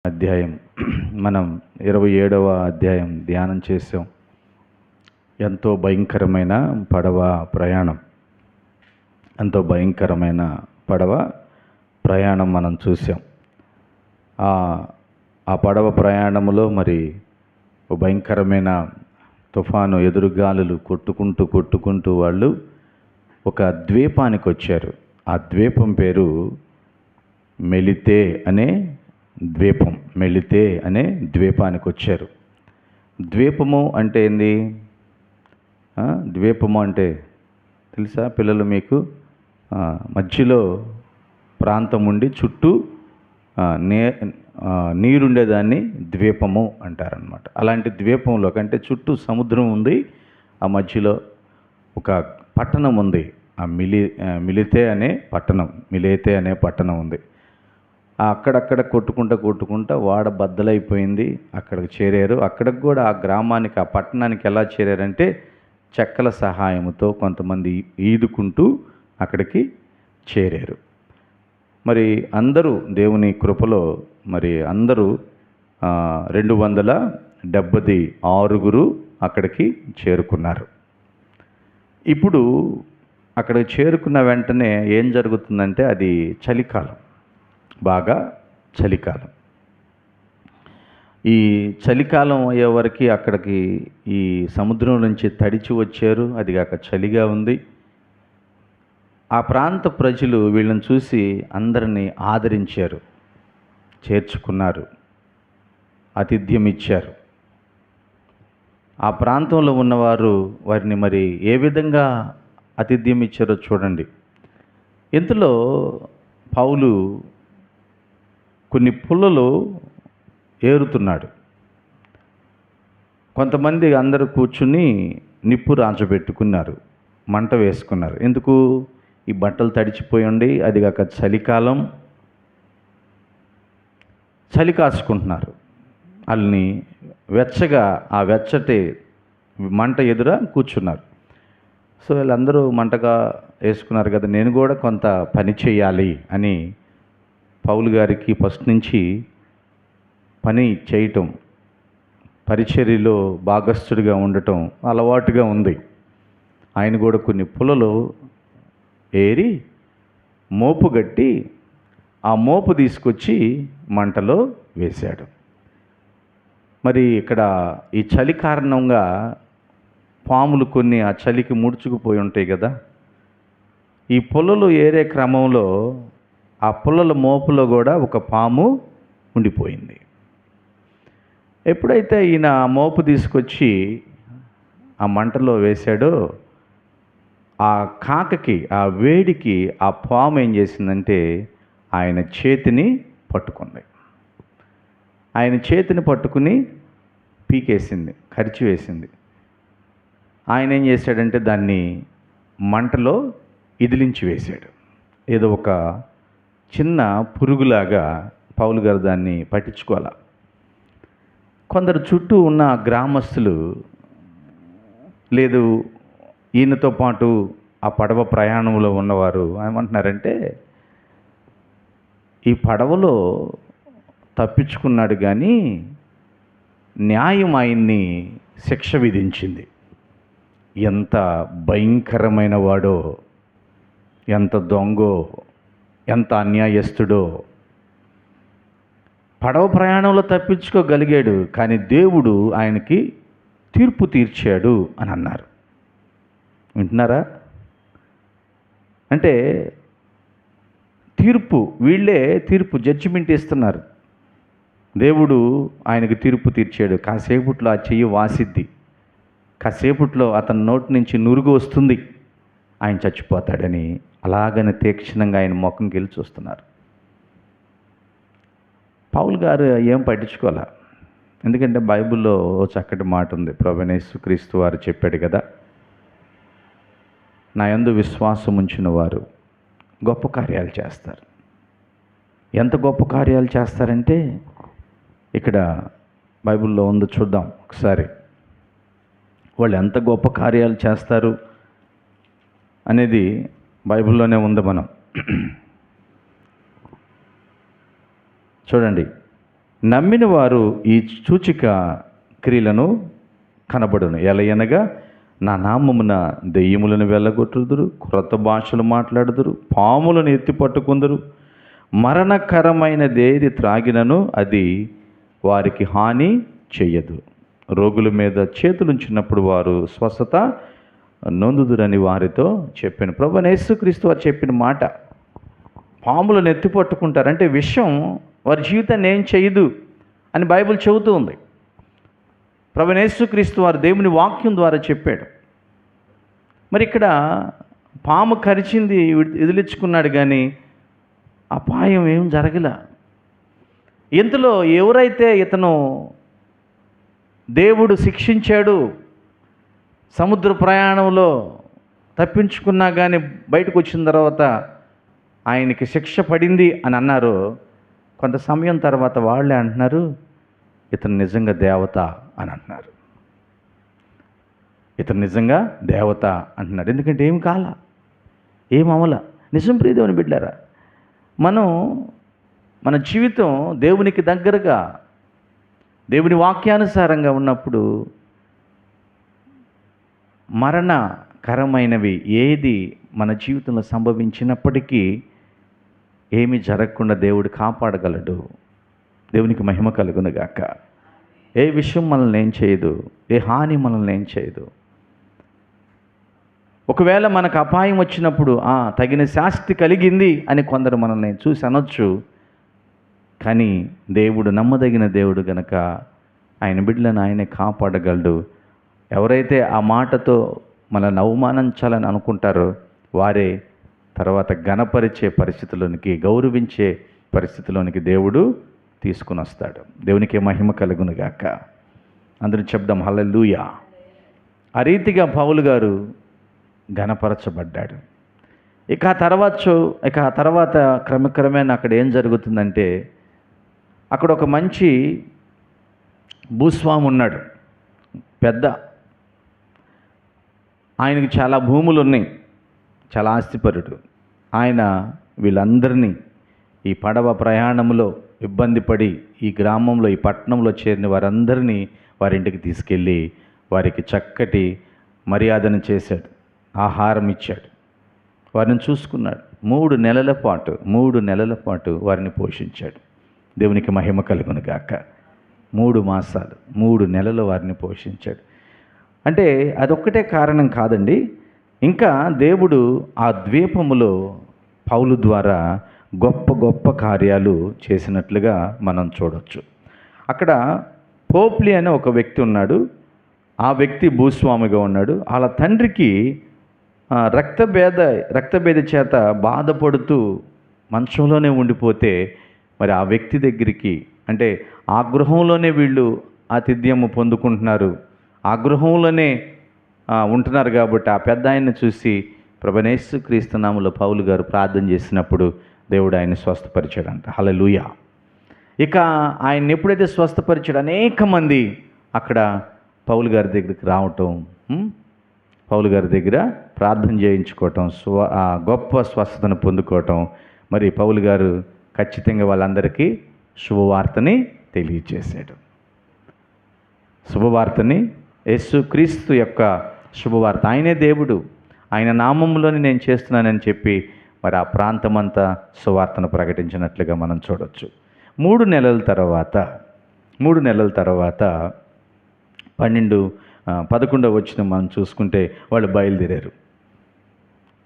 అధ్యాయం మనం 27వ అధ్యాయం ధ్యానం చేసాం. ఎంతో భయంకరమైన పడవ ప్రయాణం పడవ ప్రయాణం మనం చూసాం. ఆ పడవ ప్రయాణంలో మరి ఓ భయంకరమైన తుఫాను, ఎదురుగాలులు కొట్టుకుంటూ వాళ్ళు ఒక ద్వీపానికి వచ్చారు. ఆ ద్వీపం పేరు మెలితే అనే ద్వీపానికి వచ్చారు. ద్వీపము అంటే ఏంది? ద్వీపము అంటే తెలుసా పిల్లలు మీకు? మధ్యలో ప్రాంతం ఉండి చుట్టూ నీరుండేదాన్ని ద్వీపము అంటారనమాట. అలాంటి ద్వీపంలో కంటే చుట్టూ సముద్రం ఉంది, ఆ మధ్యలో ఒక పట్టణం ఉంది. ఆ మిలితే అనే పట్టణం ఉంది. అక్కడక్కడ కొట్టుకుంటా వాడ బద్దలైపోయింది. అక్కడికి చేరారు. అక్కడికి కూడా ఆ గ్రామానికి, ఆ పట్టణానికి ఎలా చేరారంటే చెక్కల సహాయంతో కొంతమంది ఈదుకుంటూ అక్కడికి చేరారు. మరి అందరూ దేవుని కృపలో మరి అందరూ 276 అక్కడికి చేరుకున్నారు. ఇప్పుడు అక్కడికి చేరుకున్న వెంటనే ఏం జరుగుతుందంటే అది చలికాలం, బాగా చలికాలం. ఈ చలికాలం అయ్యేవరకు అక్కడికి ఈ సముద్రం నుంచి తడిచి వచ్చారు. అది కాక చలిగా ఉంది. ఆ ప్రాంత ప్రజలు వీళ్ళని చూసి అందరినీ ఆదరించారు, చేర్చుకున్నారు, ఆతిథ్యం ఇచ్చారు. ఆ ప్రాంతంలో ఉన్నవారు వారిని మరి ఏ విధంగా ఆతిథ్యం ఇచ్చారో చూడండి. ఇంతలో పౌలు కొన్ని పుల్లలు ఏరుతున్నాడు. కొంతమంది అందరూ కూర్చుని నిప్పు రాంచబెట్టుకున్నారు, మంట వేసుకున్నారు. ఎందుకు? ఈ బట్టలు తడిచిపోయి ఉండి, అది కాక చలికాలం, చలి కాచుకుంటున్నారు. వాళ్ళని వెచ్చగా ఆ వెచ్చటి మంట ఎదుర కూర్చున్నారు. సో వీళ్ళందరూ మంటగా వేసుకున్నారు కదా, నేను కూడా కొంత పని చేయాలి అని పౌలు గారికి ఫస్ట్ నుంచి పని చేయటం, పరిచర్యలో భాగస్థుడిగా ఉండటం అలవాటుగా ఉంది. ఆయన కూడా కొన్ని పుల్లలు ఏరి మోపు గట్టి ఆ మోపు తీసుకొచ్చి మంటలో వేశాడు. మరి ఇక్కడ ఈ చలి కారణంగా పాములు కొన్ని ఆ చలికి ముడుచుకుపోయి ఉంటాయి కదా. ఈ పుల్లలు ఏరే క్రమంలో ఆ పుల్లల మోపులో కూడా ఒక పాము ఉండిపోయింది. ఎప్పుడైతే ఈయన మోపు తీసుకొచ్చి ఆ మంటలో వేశాడో, ఆ కాకకి, ఆ వేడికి ఆ పాము ఏం చేసిందంటే ఆయన చేతిని పట్టుకుంది. ఆయన చేతిని పట్టుకుని పీకేసింది, కరిచి వేసింది. ఆయన ఏం చేశాడంటే దాన్ని మంటలో ఇదిలించి వేశాడు. ఏదో ఒక చిన్న పురుగులాగా పౌలు గారు దాన్ని పట్టించుకోవాలి. కొందరు చుట్టూ ఉన్న గ్రామస్తులు, లేదు ఈయనతో పాటు ఆ పడవ ప్రయాణంలో ఉన్నవారు ఏమంటున్నారంటే, ఈ పడవలో తప్పించుకున్నాడు కానీ న్యాయం ఆయన్ని శిక్ష విధించింది. ఎంత భయంకరమైన వాడో, ఎంత దొంగో, ఎంత అన్యాయస్తుడో. పడవ ప్రయాణంలో తప్పించుకోగలిగాడు, కానీ దేవుడు ఆయనకి తీర్పు తీర్చాడు అని అన్నారు. వింటున్నారా? అంటే వీళ్ళే తీర్పు, జడ్జిమెంట్ ఇస్తున్నారు. దేవుడు ఆయనకి తీర్పు తీర్చాడు. కాసేపట్లో ఆ చెయ్యి వాసిద్ది, కాసేపట్లో అతని నోటి నుంచి నురుగు వస్తుంది, ఆయన చచ్చిపోతాడని అలాగని తీక్షణంగా ఆయన ముఖంకి వెళ్ళి చూస్తున్నారు. పౌలు గారు ఏం పట్టించుకోలే. ఎందుకంటే బైబిల్లో ఓ చక్కటి మాట ఉంది. ప్రభువైన యేసుక్రీస్తు వారు చెప్పాడు కదా, నా యందు విశ్వాసం ఉంచిన వారు గొప్ప కార్యాలు చేస్తారు. ఎంత గొప్ప కార్యాలు చేస్తారంటే ఇక్కడ బైబిల్లో ఉందో చూద్దాం ఒకసారి. వాళ్ళు ఎంత గొప్ప కార్యాలు చేస్తారు అనేది బైబిల్లోనే ఉంది. మనం చూడండి, 2 కొరింథీయుల పత్రిక 10వ అధ్యాయం 11వ వచనం. 2 కొరింథీయుల పత్రిక 10వ అధ్యాయం 11వ వచనం. 2 కొరింథీయుల పత్రిక 10వ అధ్యాయం 11వ వచనం. చూడండి, 2 కొరింథీయుల పత్రిక 10వ అధ్యాయం 11వ వచనం. నమ్మిన వారు ఈ సూచిక క్రియలను కనబడును. ఎలయనగా నా నామమున దెయ్యములను వెళ్ళగొట్టుదురు, క్రొత్త భాషలు మాట్లాడుదురు, పాములను ఎత్తి పట్టుకుందరు, మరణకరమైనదేది త్రాగినను అది వారికి హాని చెయ్యదు, రోగుల మీద చేతులుంచినప్పుడు వారు స్వస్థత నొందుదురని వారితో చెప్పాను. ప్రభువైన యేసుక్రీస్తు వారు చెప్పిన మాట. పాములను ఎత్తి పట్టుకుంటారంటే విషయం వారి జీవితాన్ని ఏం చేయదు అని బైబిల్ చెబుతూ ఉంది. ప్రభువైన యేసుక్రీస్తు వారు దేవుని వాక్యం ద్వారా చెప్పాడు. మరి ఇక్కడ పాము కరిచింది, ఎదిలించుకున్నాడు, కానీ అపాయం ఏం జరగలా. ఇంతలో ఎవరైతే ఇతను దేవుడు శిక్షించాడు, సముద్ర ప్రయాణంలో తప్పించుకున్నా కానీ బయటకు వచ్చిన తర్వాత ఆయనకి శిక్ష పడింది అని అన్నారు, కొంత సమయం తర్వాత వాళ్ళే అంటున్నారు ఇతను నిజంగా దేవత అని అంటున్నారు. ఇతను నిజంగా దేవత అంటున్నాడు. ఎందుకంటే ఏం కాల, ఏం అమల. నిజం ప్రియదేవుని బిడ్డారా, మన జీవితం దేవునికి దగ్గరగా, దేవుని వాక్యానుసారంగా ఉన్నప్పుడు మరణకరమైనవి ఏది మన జీవితంలో సంభవించినప్పటికీ ఏమీ జరగకుండా దేవుడు కాపాడగలడు. దేవునికి మహిమ కలుగును గాక. ఏ విషయం మనల్ని ఏం చేయదు, ఏ హాని మనల్ని ఏం చేయదు. ఒకవేళ మనకు అపాయం వచ్చినప్పుడు తగిన శాస్తి కలిగింది అని కొందరు మనల్ని చూసి అనొచ్చు. కానీ దేవుడు నమ్మదగిన దేవుడు గనక ఆయన బిడ్డలను ఆయనే కాపాడగలడు. ఎవరైతే ఆ మాటతో మనల్ని అవమానించాలని అనుకుంటారో వారే తర్వాత ఘనపరిచే పరిస్థితిలోనికి, గౌరవించే పరిస్థితిలోనికి దేవుడు తీసుకుని వస్తాడు. దేవునికి మహిమ కలుగును గాక. అందరూ చెప్దాం హల్లెలూయా. ఆ రీతిగా పౌలు గారు ఘనపరచబడ్డాడు. ఇక ఆ తర్వాత క్రమక్రమేణా అక్కడ ఏం జరుగుతుందంటే, అక్కడ ఒక మంచి భూస్వామి ఉన్నాడు, పెద్ద. ఆయనకి చాలా భూములు ఉన్నాయి, చాలా ఆస్తిపరుడు. ఆయన వీళ్ళందరినీ ఈ పడవ ప్రయాణంలో ఇబ్బంది పడి ఈ గ్రామంలో, ఈ పట్టణంలో చేరిన వారందరినీ వారింటికి తీసుకెళ్ళి వారికి చక్కటి మర్యాదను చేశాడు, ఆహారం ఇచ్చాడు, వారిని చూసుకున్నాడు. 3 నెలల పాటు వారిని పోషించాడు. దేవునికి మహిమ కలుగును గాక. 3 మాసాలు 3 నెలలు వారిని పోషించాడు. అంటే అదొక్కటే కారణం కాదండి, ఇంకా దేవుడు ఆ ద్వీపములో పౌలు ద్వారా గొప్ప గొప్ప కార్యాలు చేసినట్లుగా మనం చూడవచ్చు. అక్కడ పోప్లి అనే ఒక వ్యక్తి ఉన్నాడు. ఆ వ్యక్తి భూస్వామిగా ఉన్నాడు. వాళ్ళ తండ్రికి రక్తభేద చేత బాధపడుతూ మంచంలోనే ఉండిపోతే, మరి ఆ వ్యక్తి దగ్గరికి, అంటే ఆ గృహంలోనే వీళ్ళు ఆతిథ్యము పొందుకుంటున్నారు, ఆ గృహంలోనే ఉంటున్నారు కాబట్టి ఆ పెద్ద ఆయన్ని చూసి ప్రభువైన యేసుక్రీస్తు నామములో పౌలు గారు ప్రార్థన చేసినప్పుడు దేవుడు ఆయన్ని స్వస్థపరిచాడంట. హల్లెలూయా. ఇక ఆయన్ని ఎప్పుడైతే స్వస్థపరిచాడు, అనేక మంది అక్కడ పౌలు గారి దగ్గరికి రావటం, పౌలు గారి దగ్గర ప్రార్థన చేయించుకోవటం, గొప్ప స్వస్థతను పొందుకోవటం. మరి పౌలు గారు ఖచ్చితంగా వాళ్ళందరికీ శుభవార్తని తెలియజేశాడు. శుభవార్తని, యేసుక్రీస్తు యొక్క శుభవార్త, ఆయనే దేవుడు, ఆయన నామంలోని నేను చేస్తున్నానని చెప్పి మరి ఆ ప్రాంతమంతా సువార్తను ప్రకటించినట్లుగా మనం చూడవచ్చు. 3 నెలల తర్వాత 11వ వచనం మనం చూసుకుంటే వాళ్ళు బయలుదేరారు.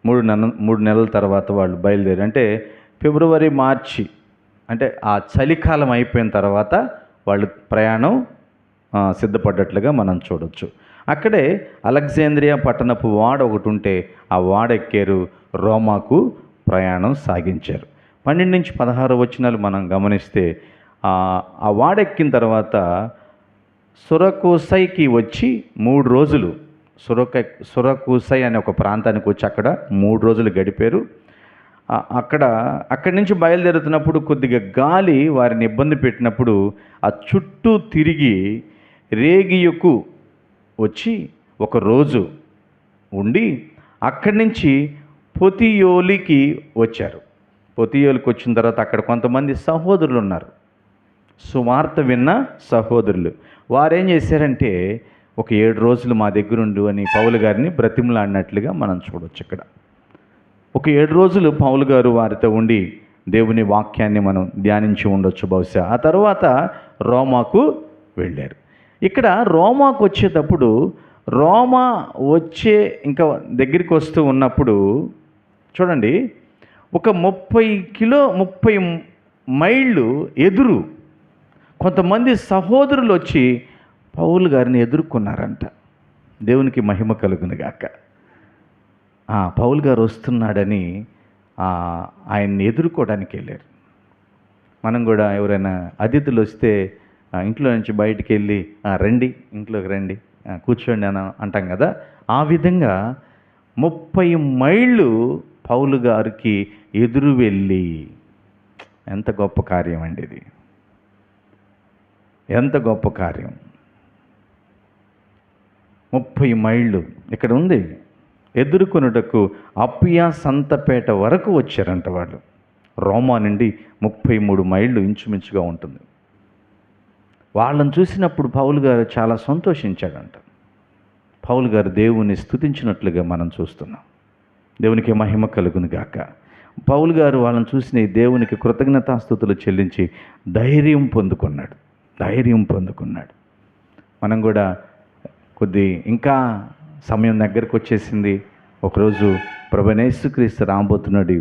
3 నెలల తర్వాత వాళ్ళు బయలుదేరారు. అంటే ఫిబ్రవరి, మార్చి, అంటే ఆ చలికాలం అయిపోయిన తర్వాత వాళ్ళు ప్రయాణం సిద్ధపడ్డట్లుగా మనం చూడవచ్చు. అక్కడే అలెగ్జాంద్రియా పట్టణపు వాడ ఒకటి ఉంటే ఆ వాడ ఎక్కారు, రోమాకు ప్రయాణం సాగించారు. 12 నుంచి 16 వచనాలు మనం గమనిస్తే ఆ వాడ ఎక్కిన తర్వాత సురకూసైకి వచ్చి 3 రోజులు, సురకూసై అనే ఒక ప్రాంతానికి వచ్చి అక్కడ 3 రోజులు గడిపారు. అక్కడి నుంచి బయలుదేరుతున్నప్పుడు కొద్దిగా గాలి వారిని ఇబ్బంది పెట్టినప్పుడు ఆ చుట్టూ తిరిగి రేగియుకు వచ్చి 1 రోజు ఉండి అక్కడి నుంచి పొతియోలికి వచ్చారు. పొతియోలికి వచ్చిన తర్వాత అక్కడ కొంతమంది సహోదరులు ఉన్నారు. సువార్త విన్న సహోదరులు వారేం చేశారంటే ఒక 7 రోజులు మా దగ్గరుండు అని పౌలు గారిని బ్రతిమలాడినట్లుగా మనం చూడొచ్చు ఇక్కడ. ఒక 7 రోజులు పౌలు గారు వారితో ఉండి దేవుని వాక్యాన్ని మనం ధ్యానించి ఉండొచ్చు బహుశా. ఆ తర్వాత రోమాకు వెళ్ళారు. ఇక్కడ రోమాకు వచ్చేటప్పుడు రోమా ఇంకా దగ్గరికి వస్తూ ఉన్నప్పుడు చూడండి, ఒక 30 మైళ్ళు ఎదురు కొంతమంది సహోదరులు వచ్చి పౌలు గారిని ఎదుర్కొన్నారంట. దేవునికి మహిమ కలుగును గాక. పౌలు గారు వస్తున్నాడని ఆయన్ని ఎదుర్కోవడానికి వెళ్ళారు. మనం కూడా ఎవరైనా అతిథులు వస్తే ఇంట్లో నుంచి బయటికి వెళ్ళి రండి, ఇంట్లోకి రండి, కూర్చోండి అని అంటాం కదా. ఆ విధంగా 30 మైళ్ళు పౌలు గారికి ఎదురు వెళ్ళి, ఎంత గొప్ప కార్యం అండి ఇది, ఎంత గొప్ప కార్యం. 30 మైళ్ళు ఇక్కడ ఉంది. ఎదుర్కొనుటకు అప్పియా సంతపేట వరకు వచ్చారంట వాళ్ళు. రోమా నుండి 33 మైళ్ళు ఇంచుమించుగా ఉంటుంది. వాళ్ళని చూసినప్పుడు పౌలు గారు చాలా సంతోషించాడంట. పౌలు గారు దేవుని స్తుతించినట్లుగా మనం చూస్తున్నాం. దేవునికి మహిమ కలుగును గాక. పౌలు గారు వాళ్ళని చూసిన ఈ దేవునికి కృతజ్ఞతాస్తుతులు చెల్లించి ధైర్యం పొందుకున్నాడు. మనం కూడా ఇంకా సమయం దగ్గరకు వచ్చేసింది. ఒకరోజు ప్రభువైన యేసుక్రీస్తు రాబోతున్నాడు.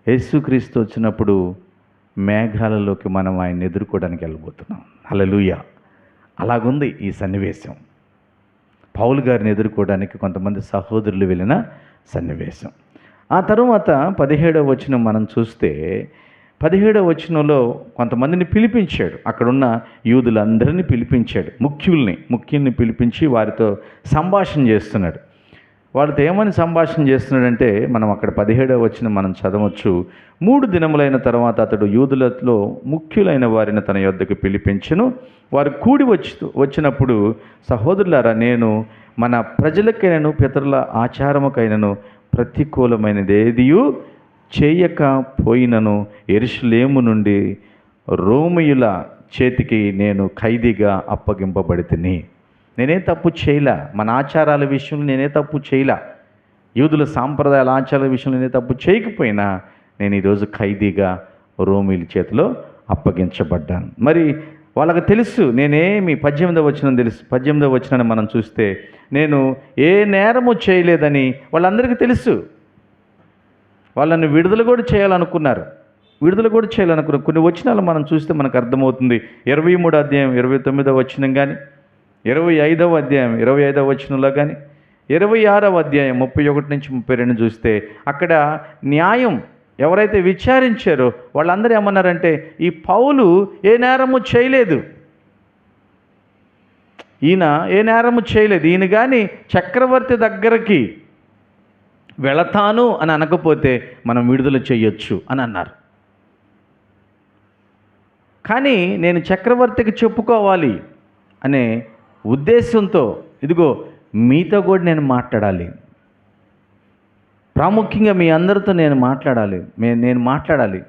యేసుక్రీస్తు వచ్చినప్పుడు మేఘాలలోకి మనం ఆయన ఎదుర్కోవడానికి వెళ్ళబోతున్నాం. హల్లెలూయా. అలాగుంది ఈ సన్నివేశం. పౌలు గారిని ఎదుర్కోవడానికి కొంతమంది సహోదరులు వెళ్ళిన సన్నివేశం. ఆ తరువాత 17వ వచనం మనం చూస్తే 17వ వచనంలో కొంతమందిని పిలిపించాడు. అక్కడున్న యూదులందరినీ పిలిపించాడు. ముఖ్యుల్ని పిలిపించి వారితో సంభాషణ చేస్తున్నాడు. వాళ్ళతో ఏమని సంభాషణ చేస్తున్నాడంటే మనం అక్కడ 17వ వచనం మనం చదవచ్చు. 3 దినములైన తర్వాత అతడు యూదులలో ముఖ్యులైన వారిని తన యొద్దకు పిలిపించెను. వారు కూడి వచ్చినప్పుడు, సహోదరులారా, నేను మన ప్రజలకైనను పితరుల ఆచారముకైనను ప్రతికూలమైనదేదియు చేయకపోయినను యెరూషలేము నుండి రోమీయుల చేతికి నేను ఖైదీగా అప్పగింపబడితిని. నేనే తప్పు చేయలే. మన ఆచారాల విషయంలో నేనే తప్పు చేయలే. యూదుల సాంప్రదాయాల ఆచారాల విషయంలో నేనే తప్పు చేయకపోయినా నేను ఈరోజు ఖైదీగా రోమీయుల చేతిలో అప్పగించబడ్డాను. మరి వాళ్ళకి తెలుసు నేనేమి 18వ వచనం తెలుసు. 18వ వచనాన్ని మనం చూస్తే నేను ఏ నేరము చేయలేదని వాళ్ళందరికీ తెలుసు. వాళ్ళని విడుదల కూడా చేయాలనుకున్నారు. కొన్ని వచనాలు మనం చూస్తే మనకు అర్థమవుతుంది. 23వ అధ్యాయం 29వ వచనం కానీ, 25వ అధ్యాయం 25వ వచనంలో కానీ, 26వ అధ్యాయం 31 నుంచి 32 చూస్తే అక్కడ న్యాయం ఎవరైతే విచారించారో వాళ్ళందరూ ఏమన్నారంటే, ఈ పౌలు ఏ నేరము చేయలేదు, ఈయన కానీ చక్రవర్తి దగ్గరికి వెళతాను అని అనకపోతే మనం విడుదల చేయొచ్చు అని అన్నారు. కానీ నేను చక్రవర్తికి చెప్పుకోవాలి అనే ఉద్దేశంతో, ఇదిగో మీతో కూడా నేను మాట్లాడాలి, ప్రాముఖ్యంగా మీ అందరితో నేను మాట్లాడాలి.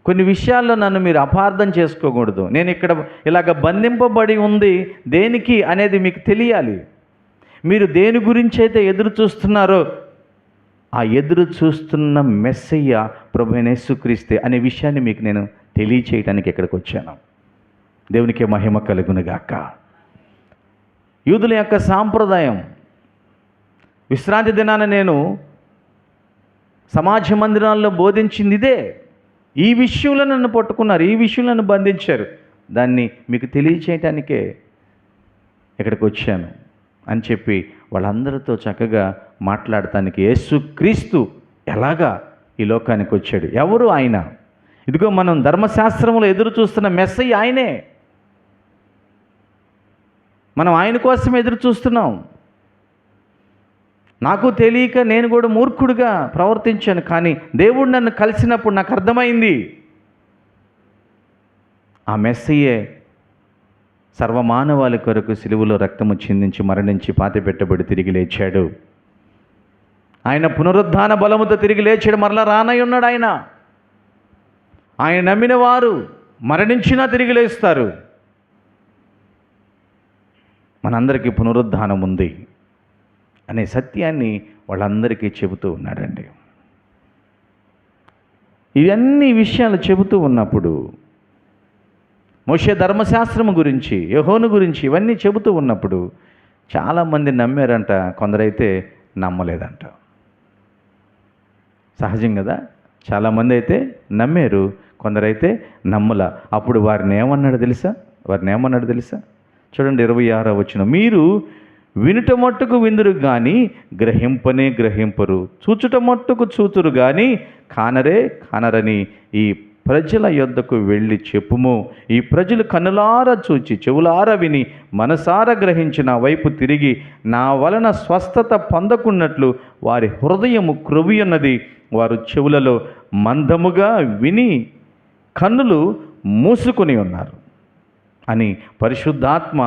కొన్ని విషయాల్లో నన్ను మీరు అపార్థం చేసుకోకూడదు. నేను ఇక్కడ ఇలాగ బంధింపబడి ఉంది దేనికి అనేది మీకు తెలియాలి. మీరు దేని గురించి అయితే ఎదురు చూస్తున్నారో ఆ ఎదురు చూస్తున్న మెస్సయ్య ప్రభువైన యేసుక్రీస్తే అనే విషయాన్ని మీకు నేను తెలియచేయడానికి ఇక్కడికి వచ్చాను. దేవునికి మహిమ కలుగునుగాక. యూదుల యొక్క సాంప్రదాయం, విశ్రాంతి దినాన నేను సమాజ మందిరాల్లో బోధించింది ఇదే. ఈ విషయంలో నన్ను పట్టుకున్నారు, ఈ విషయంలో నన్ను బంధించారు. దాన్ని మీకు తెలియచేయటానికే ఇక్కడికి వచ్చాను అని చెప్పి వాళ్ళందరితో చక్కగా మాట్లాడటానికి యేసుక్రీస్తు ఎలాగా ఈ లోకానికి వచ్చాడు, ఎవరు ఆయన, ఇదిగో మనం ధర్మశాస్త్రంలో ఎదురు చూస్తున్న మెస్సయ్య ఆయనే. మనం ఆయన కోసం ఎదురు చూస్తున్నాం. నాకు తెలియక నేను కూడా మూర్ఖుడిగా ప్రవర్తించాను. కానీ దేవుడు నన్ను కలిసినప్పుడు నాకు అర్థమైంది, ఆ మెస్సయ్యే సర్వమానవాళి కొరకు సిలువలో రక్తము చిందించి మరణించి పాతిపెట్టబడి తిరిగి లేచాడు. ఆయన పునరుద్ధాన బలముతో తిరిగి లేచాడు, మరలా రానై ఉన్నాడు. ఆయన నమ్మిన వారు మరణించినా తిరిగి లేస్తారు. మనందరికీ పునరుద్ధానం ఉంది అనే సత్యాన్ని వాళ్ళందరికీ చెబుతూ ఉన్నాడండి. ఇవన్నీ విషయాలు చెబుతూ ఉన్నప్పుడు మోషే ధర్మశాస్త్రము గురించి, యెహోను గురించి ఇవన్నీ చెబుతూ ఉన్నప్పుడు చాలామంది నమ్మారంట, కొందరైతే నమ్మలేదంట. సహజం కదా, చాలామంది అయితే నమ్మారు, కొందరైతే నమ్మల. అప్పుడు వారిని ఏమన్నాడు తెలుసా? చూడండి 26వ వచనం, మీరు వినుట మట్టుకు విందురు కానీ గ్రహింపనే గ్రహింపరు, చూచుట మట్టుకు చూతురు కానీ కానరని ఈ ప్రజల యొద్దకు వెళ్ళి చెప్పుము. ఈ ప్రజలు కన్నులారా చూచి చెవులారా విని మనసారా గ్రహించి నా వైపు తిరిగి నా వలన స్వస్థత పొందకున్నట్లు వారి హృదయము క్రొవ్వియున్నది, వారు చెవులలో మందముగా విని కన్నులు మూసుకొని ఉన్నారు అని పరిశుద్ధాత్మ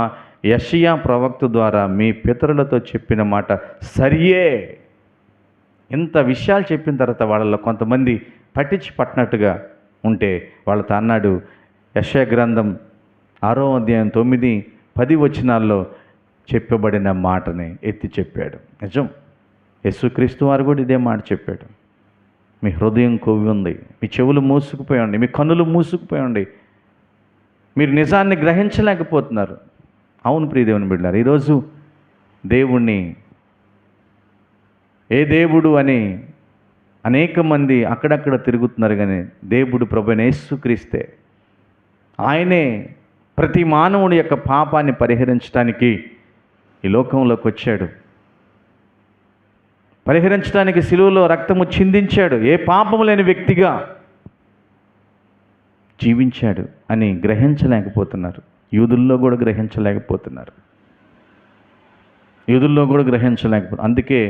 యెషయా ప్రవక్త ద్వారా మీ పితరులతో చెప్పిన మాట సరియే. ఇంత విషయాలు చెప్పిన తర్వాత వాళ్ళలో కొంతమంది పట్టినట్టుగా ఉంటే వాళ్ళతో అన్నాడు, యెషయా గ్రంథం 6వ అధ్యాయం 9, 10 వచనాల్లో చెప్పబడిన మాటని ఎత్తి చెప్పాడు. నిజం, యేసుక్రీస్తు వారు కూడా ఇదే మాట చెప్పాడు. మీ హృదయం కొవ్వి ఉంది, మీ చెవులు మూసుకుపోయండి, మీ కన్నులు మూసుకుపోయండి, మీరు నిజాన్ని గ్రహించలేకపోతున్నారు. అవును ప్రియదేవుని బిడ్డలారా, ఈరోజు దేవుణ్ణి ఏ దేవుడు అని అనేక మంది అక్కడక్కడ తిరుగుతున్నారు, కానీ దేవుడు ప్రభువైన యేసుక్రీస్తే, ఆయనే ప్రతి మానవుడి యొక్క పాపాన్ని పరిహరించడానికి ఈ లోకంలోకి వచ్చాడు, పరిహరించడానికి శిలువలో రక్తము చిందించాడు, ఏ పాపము లేని వ్యక్తిగా జీవించాడు అని గ్రహించలేకపోతున్నారు. యూదుల్లో కూడా గ్రహించలేకపోతున్నారు. అందుకే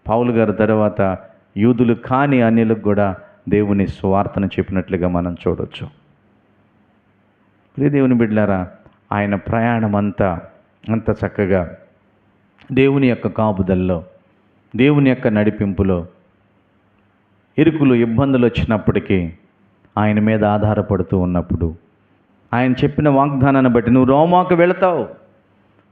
పౌలు గారు తర్వాత యూదులు కాని అన్యులకు కూడా దేవుని సువార్తను చెప్పినట్లుగా మనం చూడవచ్చు. ప్రియ దేవుని బిడ్డలారా, ఆయన ప్రయాణం అంత చక్కగా దేవుని యొక్క కాపుదల్లో, దేవుని యొక్క నడిపింపులో, ఇరుకులు ఇబ్బందులు వచ్చినప్పటికీ ఆయన మీద ఆధారపడుతూ ఉన్నప్పుడు, ఆయన చెప్పిన వాగ్దానాన్ని బట్టి నువ్వు రోమాకు వెళతావు,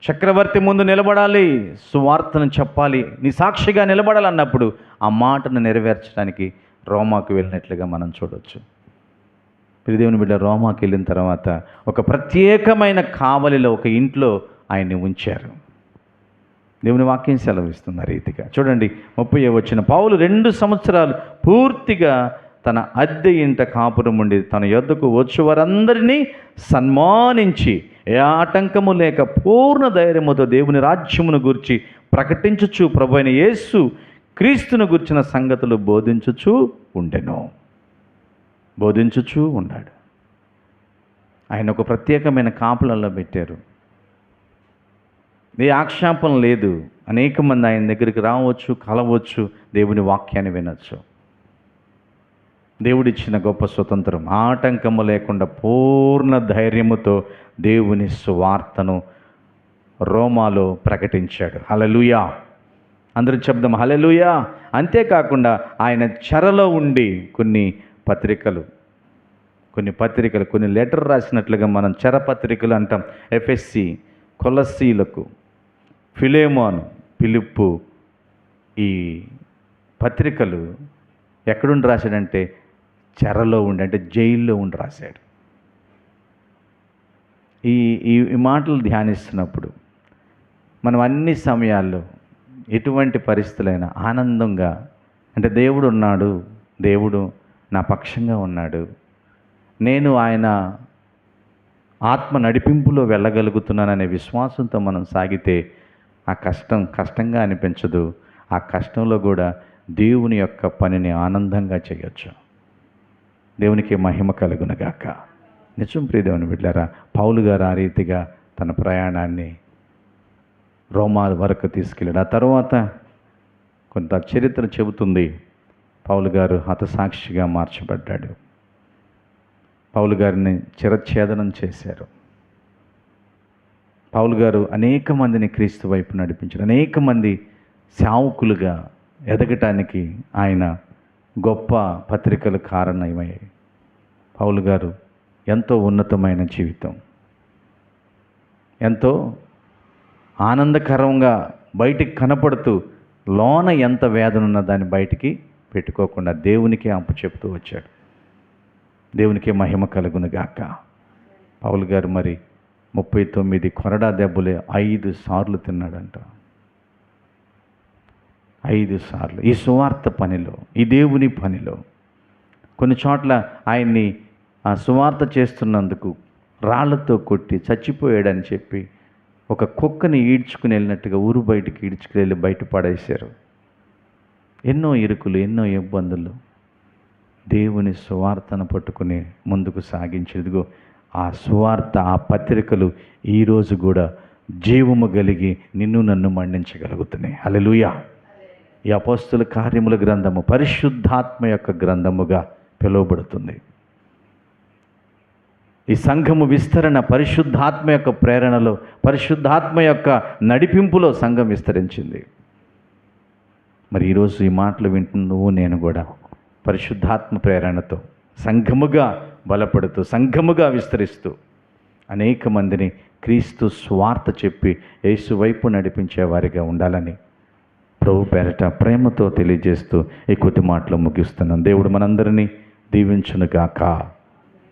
చక్రవర్తి ముందు నిలబడాలి, సువార్తను చెప్పాలి, నీ సాక్షిగా నిలబడాలన్నప్పుడు ఆ మాటను నెరవేర్చడానికి రోమాకు వెళ్ళినట్లుగా మనం చూడవచ్చు. ప్రియదేవుని బిడ్డ, రోమాకు వెళ్ళిన తర్వాత ఒక ప్రత్యేకమైన కావలిలో ఒక ఇంట్లో ఆయన్ని ఉంచారు. దేవుని వాక్యం సెలవిస్తుంది ఆ రీతిగా. చూడండి 30వ వచనం, పౌలు 2 సంవత్సరాలు పూర్తిగా తన అద్దె ఇంట కాపురం ఉండి తన యొద్దకు వచ్చి వారందరినీ సన్మానించి ఏ ఆటంకము లేక పూర్ణ ధైర్యముతో దేవుని రాజ్యమును గురించి ప్రకటించుచు ప్రభువైన యేసు క్రీస్తును గుర్చిన సంగతులు బోధించుచూ ఉన్నాడు. ఆయన ఒక ప్రత్యేకమైన కాపులలో పెట్టారు. ఏ ఆక్షేపణ లేదు. అనేక మంది ఆయన దగ్గరికి రావచ్చు, కలవచ్చు, దేవుని వాక్యాన్ని వినొచ్చు. దేవుడిచ్చిన గొప్ప స్వతంత్రం, ఆటంకము లేకుండా పూర్ణ ధైర్యముతో దేవుని సువార్తను రోమాలో ప్రకటించాడు. హల్లెలూయా, అందరూ చెప్దాం హల్లెలూయా. అంతేకాకుండా ఆయన చెరలో ఉండి కొన్ని లెటర్ రాసినట్లుగా మనం చెర పత్రికలు అంటాం. ఎఫెస్సి, కొలస్సీలకు, ఫిలేమోను, ఫిలిప్పు, ఈ పత్రికలు ఎక్కడుండి రాశాడంటే చెరలో ఉండి, అంటే జైల్లో ఉండి రాశాడు. ఈ మాటలు ధ్యానిస్తున్నప్పుడు మనం అన్ని సమయాల్లో ఎటువంటి పరిస్థితులైనా ఆనందంగా, అంటే దేవుడు ఉన్నాడు, దేవుడు నా పక్షంగా ఉన్నాడు, నేను ఆయన ఆత్మ నడిపింపులో వెళ్ళగలుగుతున్నాననే విశ్వాసంతో మనం సాగితే ఆ కష్టంగా అనిపించదు. ఆ కష్టంలో కూడా దేవుని యొక్క పనిని ఆనందంగా చేయొచ్చు. దేవునికి మహిమ కలుగునగాక. నిజం ప్రియదేవుని బిడ్డలారా, పౌలు గారు ఆ రీతిగా తన ప్రయాణాన్ని రోమా వరకు తీసుకెళ్ళాడు. ఆ తర్వాత కొంత చరిత్ర చెబుతుంది, పౌలు గారు హతసాక్షిగా మార్చబడ్డాడు. పౌలు గారిని చిరఛేదనం చేశారు. పౌలు గారు అనేక మందిని క్రీస్తు వైపు నడిపించారు. అనేక మంది సేవకులుగా ఎదగటానికి ఆయన గొప్ప పత్రికలు కారణమయ్యాయి. పౌలు గారు ఎంతో ఉన్నతమైన జీవితం, ఎంతో ఆనందకరంగా బయటికి కనపడుతూ లోన ఎంత వేదన ఉన్న దాన్ని బయటికి పెట్టుకోకుండా దేవునికే అప్పు చెప్తూ వచ్చాడు. దేవునికే మహిమ కలుగును గాక. పౌలు గారు మరి 39 కొరడా దెబ్బలే 5 సార్లు తిన్నాడంట. 5 సార్లు ఈ సువార్త పనిలో, ఈ దేవుని పనిలో. కొన్ని చోట్ల ఆయన్ని ఆ సువార్త చేస్తున్నందుకు రాళ్లతో కొట్టి చచ్చిపోయాడని చెప్పి ఒక కుక్కని ఈడ్చుకుని వెళ్ళినట్టుగా ఊరు బయటికి ఈడ్చుకుని వెళ్ళి బయట పడేశారు. ఎన్నో ఇరుకులు, ఎన్నో ఇబ్బందులు. దేవుని సువార్తను పట్టుకుని ముందుకు సాగించేదిగో ఆ సువార్త, ఆ పత్రికలు ఈరోజు కూడా జీవము కలిగి నిన్ను నన్ను మన్నించగలుగుతున్నాయి. హల్లెలూయా. ఈ అపోస్తుల కార్యముల గ్రంథము పరిశుద్ధాత్మ యొక్క గ్రంథముగా పిలువబడుతుంది. ఈ సంఘము విస్తరణ పరిశుద్ధాత్మ యొక్క ప్రేరణలో, పరిశుద్ధాత్మ యొక్క నడిపింపులో సంఘం విస్తరించింది. మరి ఈరోజు ఈ మాటలు వింటున్న నువ్వు నేను కూడా పరిశుద్ధాత్మ ప్రేరణతో సంఘముగా బలపడుతూ, సంఘముగా విస్తరిస్తూ అనేక మందిని క్రీస్తు స్వార్థ చెప్పి యేసు వైపు నడిపించే వారిగా ఉండాలని ప్రభు పేరట ప్రేమతో తెలియజేస్తూ ఈ కొద్ది మాటలు ముగిస్తున్నాను. దేవుడు మనందరినీ దీవించునుగాక.